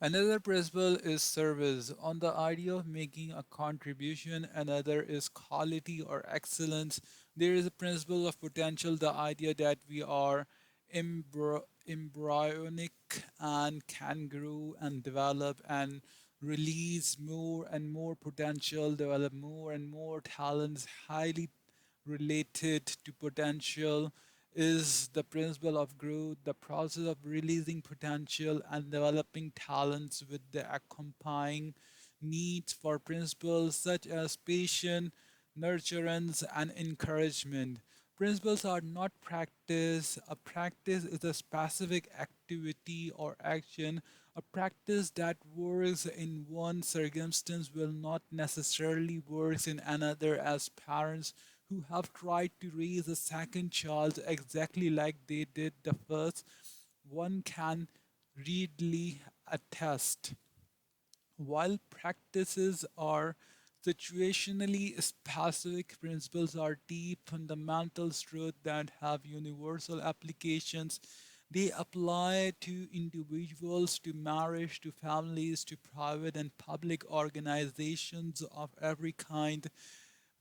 Another principle is service. On the idea of making a contribution, another is quality or excellence. There is a principle of potential, the idea that we are embryonic and can grow and develop and release more and more potential, develop more and more talents, highly related to potential is the principle of growth, the process of releasing potential and developing talents with the accompanying needs for principles such as patience, nurturance, and encouragement. Principles are not practice. A practice is a specific activity or action. A practice that works in one circumstance will not necessarily work in another, as parents who have tried to raise a second child exactly like they did the first one can readily attest. While practices are situationally specific, principles are deep fundamental truths that have universal applications. They apply to individuals, to marriage, to families, to private and public organizations of every kind.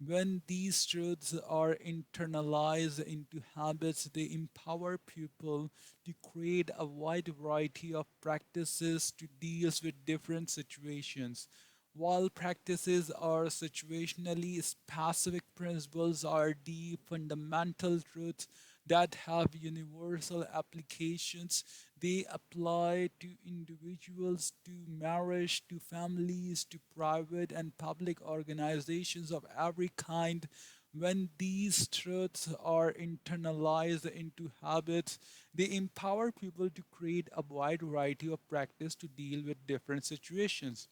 When these truths are internalized into habits, they empower people to create a wide variety of practices to deal with different situations. While practices are situationally specific, principles are deep fundamental truths that have universal applications. They apply to individuals, to marriage, to families, to private and public organizations of every kind. When these truths are internalized into habits, they empower people to create a wide variety of practice to deal with different situations.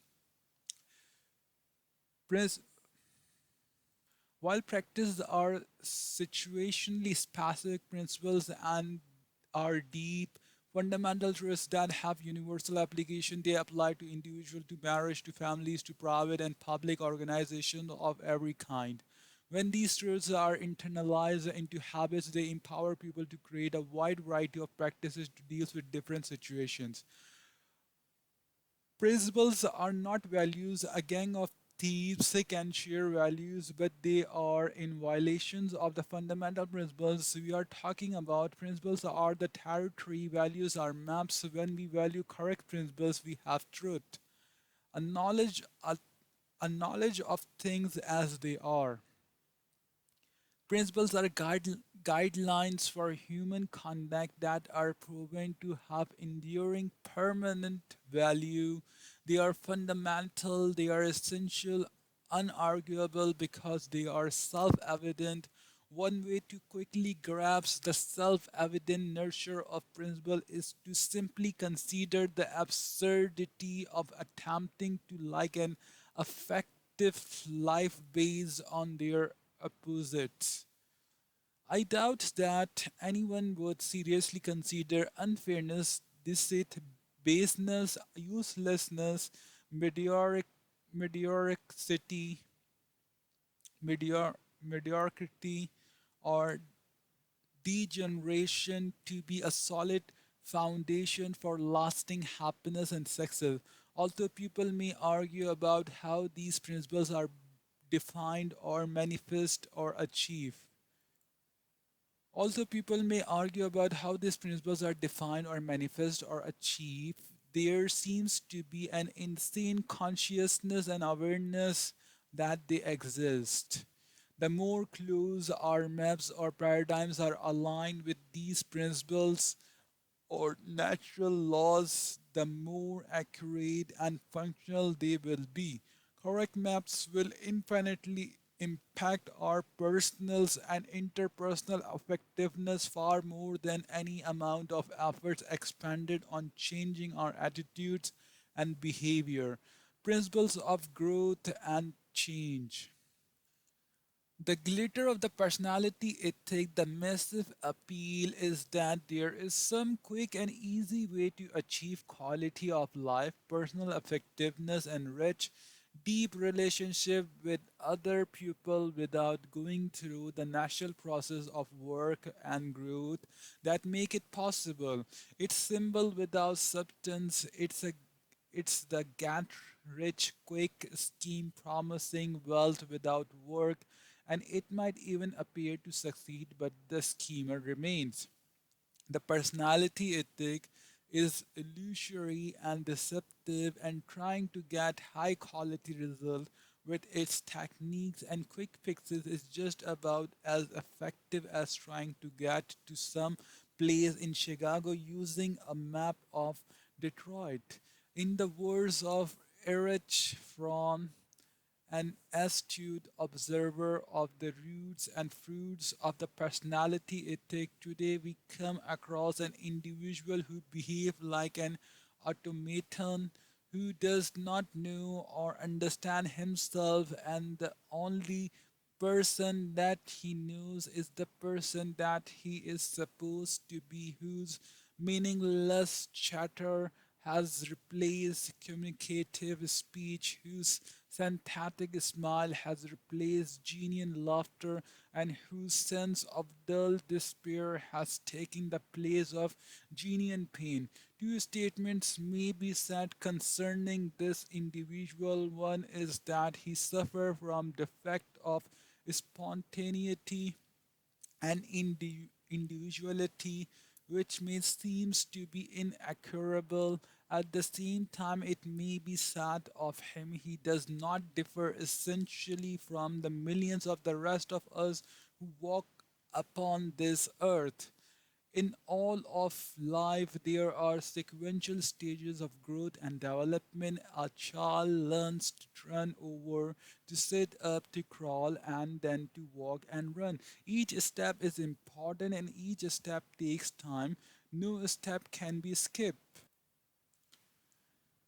Prince, while practices are situationally specific principles and are deep, fundamental truths that have universal application, they apply to individual, to marriage, to families, to private and public organizations of every kind. When these truths are internalized into habits, they empower people to create a wide variety of practices to deal with different situations. Principles are not values, a gang of thieves can share values, but they are in violations of the fundamental principles we are talking about. Principles are the territory, values are maps. When we value correct principles, we have truth, a knowledge, a knowledge of things as they are. Principles are guidelines for human conduct that are proven to have enduring permanent value. They are fundamental, they are essential, unarguable because they are self evident. One way to quickly grasp the self evident nature of principle is to simply consider the absurdity of attempting to like an effective life based on their opposites. I doubt that anyone would seriously consider unfairness, deceit, baseness, uselessness, meteoric, mediocrity, mediocrity, or degeneration to be a solid foundation for lasting happiness and success. Although people may argue about how these principles are defined or manifest or achieved. Also, people may argue about how these principles are defined or manifest or achieved. There seems to be an insane consciousness and awareness that they exist. The more clues our maps or paradigms are aligned with these principles or natural laws, the more accurate and functional they will be. Correct maps will infinitely impact our personal and interpersonal effectiveness far more than any amount of efforts expended on changing our attitudes and behavior. Principles of growth and change. The glitter of the personality ethic, the massive appeal is that there is some quick and easy way to achieve quality of life, personal effectiveness, and rich, deep relationship with other people without going through the natural process of work and growth that make it possible. It's simple without substance. It's a It's the get rich quick scheme promising wealth without work, and it might even appear to succeed, but the schemer remains. The personality ethic is illusory and deceptive, and trying to get high quality results with its techniques and quick fixes is just about as effective as trying to get to some place in Chicago using a map of Detroit. In the words of Erich Fromm, an astute observer of the roots and fruits of the personality ethic, today we come across an individual who behaves like an automaton, who does not know or understand himself, and the only person that he knows is the person that he is supposed to be, whose meaningless chatter has replaced communicative speech, whose synthetic smile has replaced genuine laughter, and whose sense of dull despair has taken the place of genuine pain. Two statements may be said concerning this individual. One is that he suffers from defect of spontaneity and individuality, which may seems to be incurable. At the same time, it may be said of him he does not differ essentially from the millions of the rest of us who walk upon this earth. In all of life, there are sequential stages of growth and development. A child learns to turn over, to sit up, to crawl, and then to walk and run. Each step is important and each step takes time. No step can be skipped.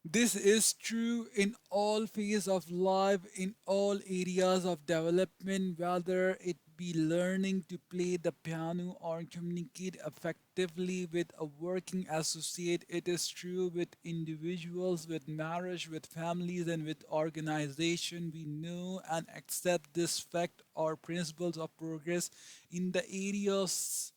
This is true in all phases of life, in all areas of development, whether it be learning to play the piano or communicate effectively with a working associate. It is true with individuals, with marriage, with families, and with organization. We know and accept this fact or principles of progress in the areas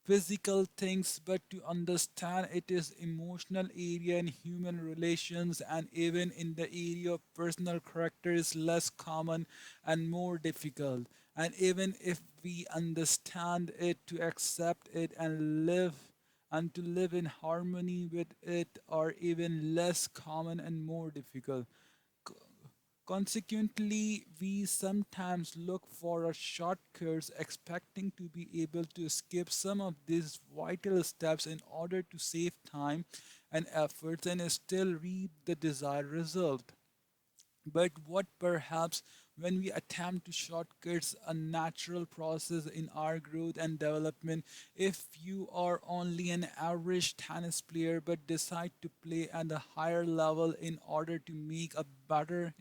physical things, but to understand it is emotional area in human relations, and even in the area of personal character is less common and more difficult. And even if we understand it, to accept it and to live in harmony with it are even less common and more difficult. Consequently, we sometimes look for a shortcuts, expecting to be able to skip some of these vital steps in order to save time and efforts and still reap the desired result. But what perhaps when we attempt to shortcuts a natural process in our growth and development, if you are only an average tennis player but decide to play at a higher level in order to make a better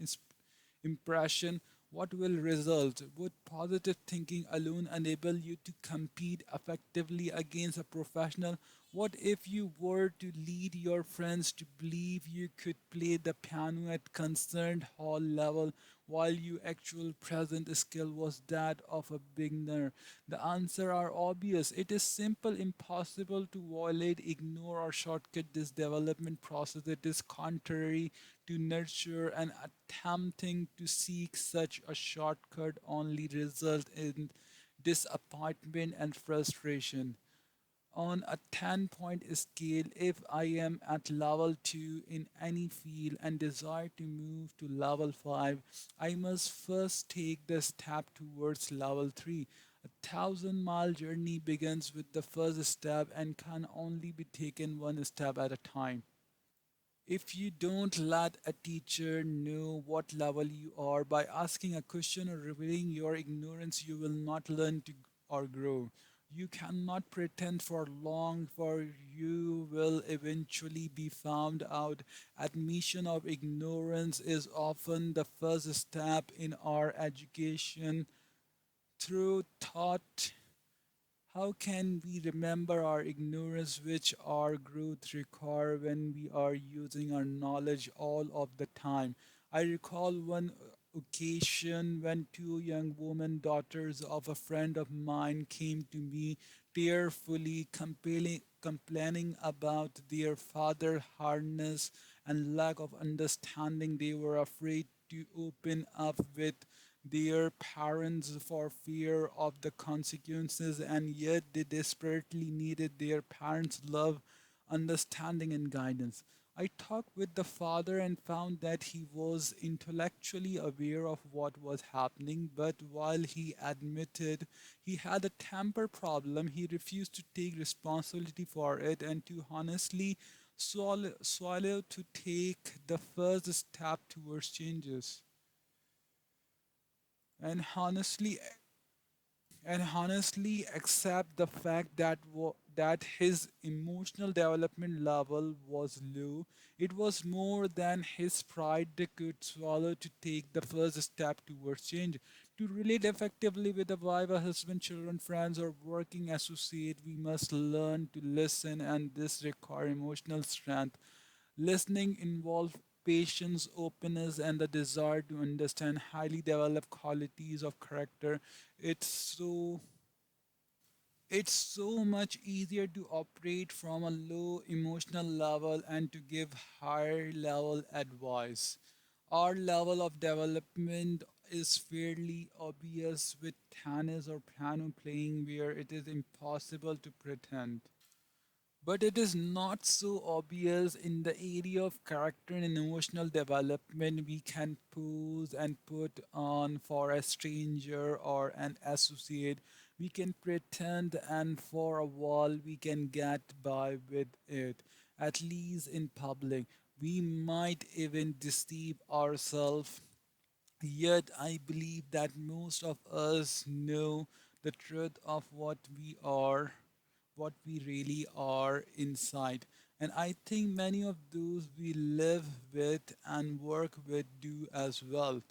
impression, what will result? Would positive thinking alone enable you to compete effectively against a professional? What if you were to lead your friends to believe you could play the piano at concert hall level while your actual present skill was that of a beginner? The answer are obvious. It is simple impossible to violate, ignore, or shortcut this development process. It is contrary to nurture, and attempting to seek such a shortcut only result in disappointment and frustration. On a 10-point scale, if I am at level 2 in any field and desire to move to level 5, I must first take the step towards level 3. A 1,000-mile journey begins with the first step and can only be taken one step at a time. If you don't let a teacher know what level you are by asking a question or revealing your ignorance, you will not learn to or grow. You cannot pretend for long, for you will eventually be found out. Admission of ignorance is often the first step in our education through thought. How can we remember our ignorance which our growth require when we are using our knowledge all of the time? I recall one occasion when two young women, daughters of a friend of mine, came to me tearfully complaining about their father hardness and lack of understanding. They were afraid to open up with their parents for fear of the consequences, and yet they desperately needed their parents' love, understanding, and guidance. I talked with the father and found that he was intellectually aware of what was happening, but while he admitted he had a temper problem, he refused to take responsibility for it and to honestly swallow to take the first step towards changes. And honestly accept the fact that that his emotional development level was low. It was more than his pride could swallow to take the first step towards change. To relate effectively with a wife, a husband, children, friends, or working associate, we must learn to listen, and this requires emotional strength. Listening involves patience, openness, and the desire to understand highly developed qualities of character. It's so it's so much easier to operate from a low emotional level and to give higher level advice. Our level of development is fairly obvious with tennis or piano playing where it is impossible to pretend. But it is not so obvious in the area of character and emotional development. We can pose and put on for a stranger or an associate. We can pretend, and for a while we can get by with it, at least in public. We might even deceive ourselves. Yet, I believe that most of us know the truth of what we really are inside. And I think many of those we live with and work with do as well.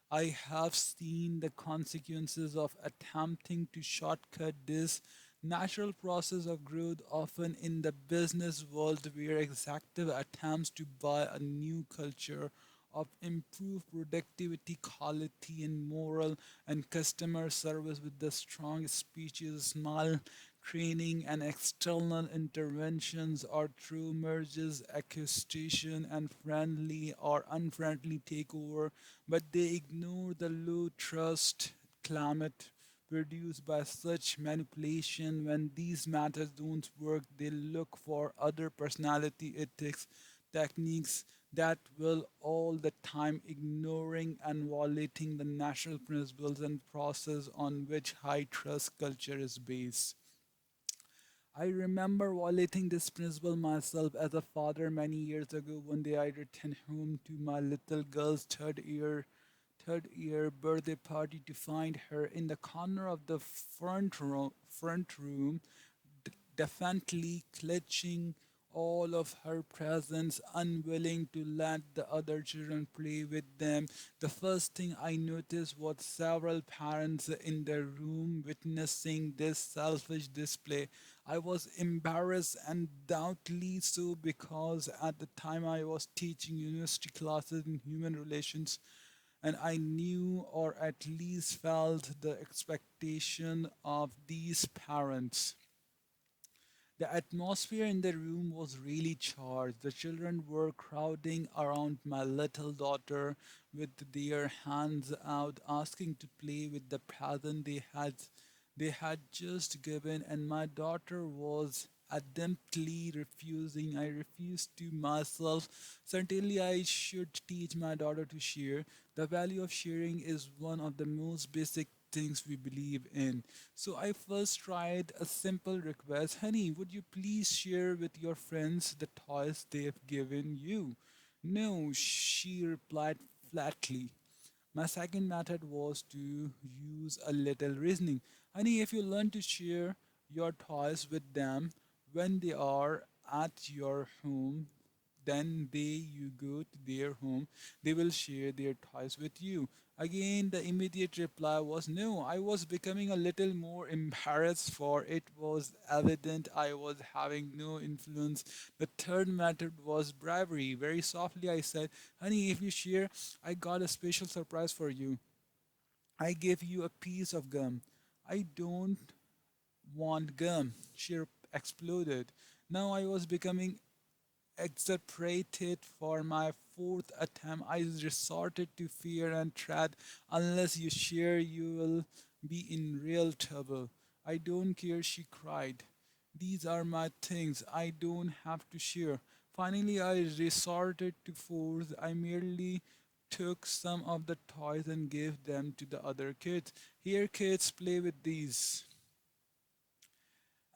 I have seen the consequences of attempting to shortcut this natural process of growth, often in the business world, where executive attempts to buy a new culture of improved productivity, quality, and moral and customer service with the strong speeches, smile, training, and external interventions, or through mergers, acquisition, and friendly or unfriendly takeover, but they ignore the low trust climate produced by such manipulation. When these matters don't work, they look for other personality ethics techniques that will all the time ignoring and violating the natural principles and process on which high trust culture is based. I remember violating this principle myself as a father many years ago. One day I returned home to my little girl's third year birthday party to find her in the corner of the front room, defiantly clutching all of her presents, unwilling to let the other children play with them. The first thing I noticed was several parents in the room witnessing this selfish display. I was embarrassed and doubtly so because at the time I was teaching university classes in human relations and I knew or at least felt the expectation of these parents. The atmosphere in the room was really charged. The children were crowding around my little daughter with their hands out, asking to play with the present they had just given, and my daughter was adamantly refusing. I refused to myself. Certainly, I should teach my daughter to share. The value of sharing is one of the most basic things we believe in. So I first tried a simple request. Honey, would you please share with your friends the toys they have given you? No, she replied flatly. My second method was to use a little reasoning. Honey, if you learn to share your toys with them when they are at your home, then you go to their home, they will share their toys with you. Again, the immediate reply was no. I was becoming a little more embarrassed, for it was evident I was having no influence. The third method was bribery. Very softly, I said, honey, if you share, I got a special surprise for you. I gave you a piece of gum. I don't want gum. She exploded. Now I was becoming exasperated for my fourth attempt, I resorted to fear and threat. Unless you share, you will be in real trouble. I don't care, she cried. These are my things. I don't have to share. Finally, I resorted to force. I merely took some of the toys and gave them to the other kids. Here, kids, play with these.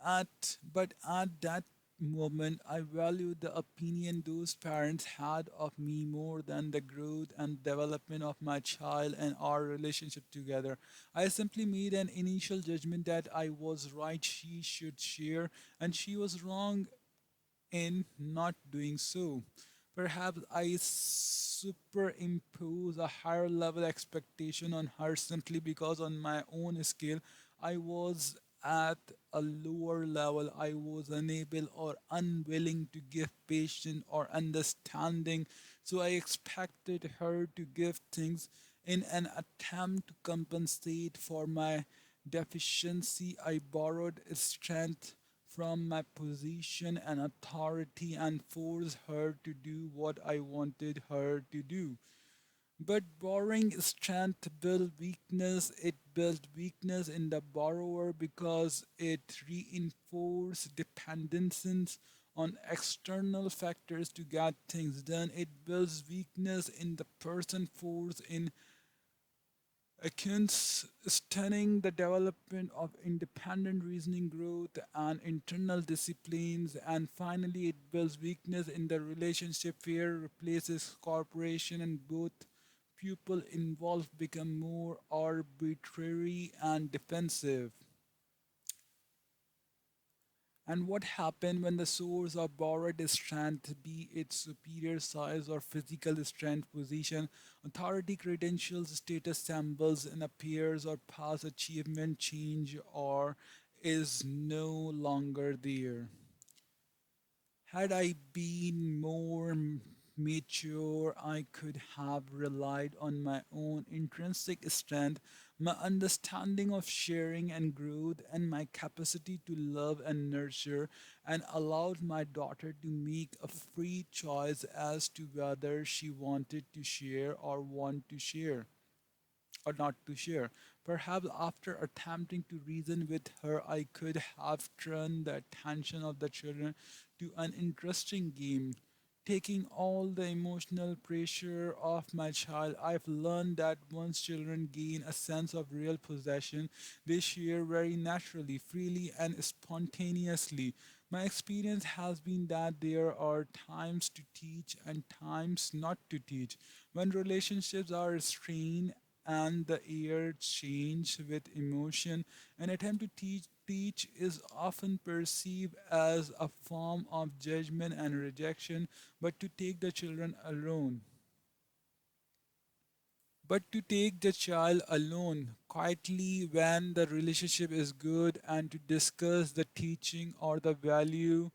But at that moment, I valued the opinion those parents had of me more than the growth and development of my child and our relationship together. I simply made an initial judgment that I was right, she should share, and she was wrong in not doing so. Perhaps I superimpose a higher level expectation on her simply because on my own scale I was at a lower level. I was unable or unwilling to give patience or understanding, so I expected her to give things in an attempt to compensate for my deficiency. I borrowed strength from my position and authority and forced her to do what I wanted her to do. But borrowing strength built weakness. It built weakness in the borrower because it reinforced dependencies on external factors to get things done. It builds weakness in the person forced in Akin's stunning the development of independent reasoning growth and internal disciplines, and finally it builds weakness in the relationship fear replaces cooperation and both people involved become more arbitrary and defensive. And what happened when the source of borrowed strength, be it superior size or physical strength, position, authority, credentials, status symbols, and appears or past achievement change or is no longer there? Had I been more mature, I could have relied on my own intrinsic strength, my understanding of sharing and growth, and my capacity to love and nurture, and allowed my daughter to make a free choice as to whether she wanted to share or want to share or not to share. Perhaps after attempting to reason with her, I could have turned the attention of the children to an interesting game. Taking all the emotional pressure off my child, I've learned that once children gain a sense of real possession, they share very naturally, freely, and spontaneously. My experience has been that there are times to teach and times not to teach. When relationships are strained and the air change with emotion, an attempt to teach is often perceived as a form of judgment and rejection, but to take the children alone. But to take the child alone quietly when the relationship is good and to discuss the teaching or the value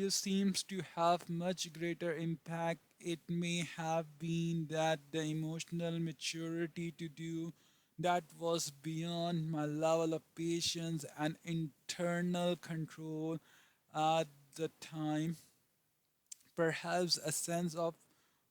seems to have much greater impact. It may have been that the emotional maturity to do that was beyond my level of patience and internal control at the time. Perhaps a sense of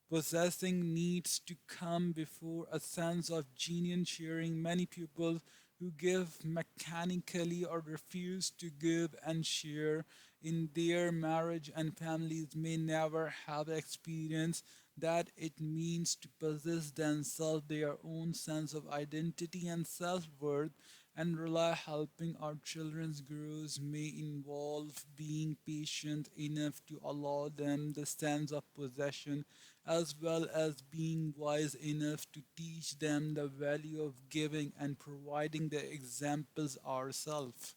possessing needs to come before a sense of genuine sharing. Many people who give mechanically or refuse to give and share in their marriage and families may never have experienced that it means to possess themselves, their own sense of identity and self worth, and rely helping our children's growth may involve being patient enough to allow them the sense of possession as well as being wise enough to teach them the value of giving and providing the examples ourselves.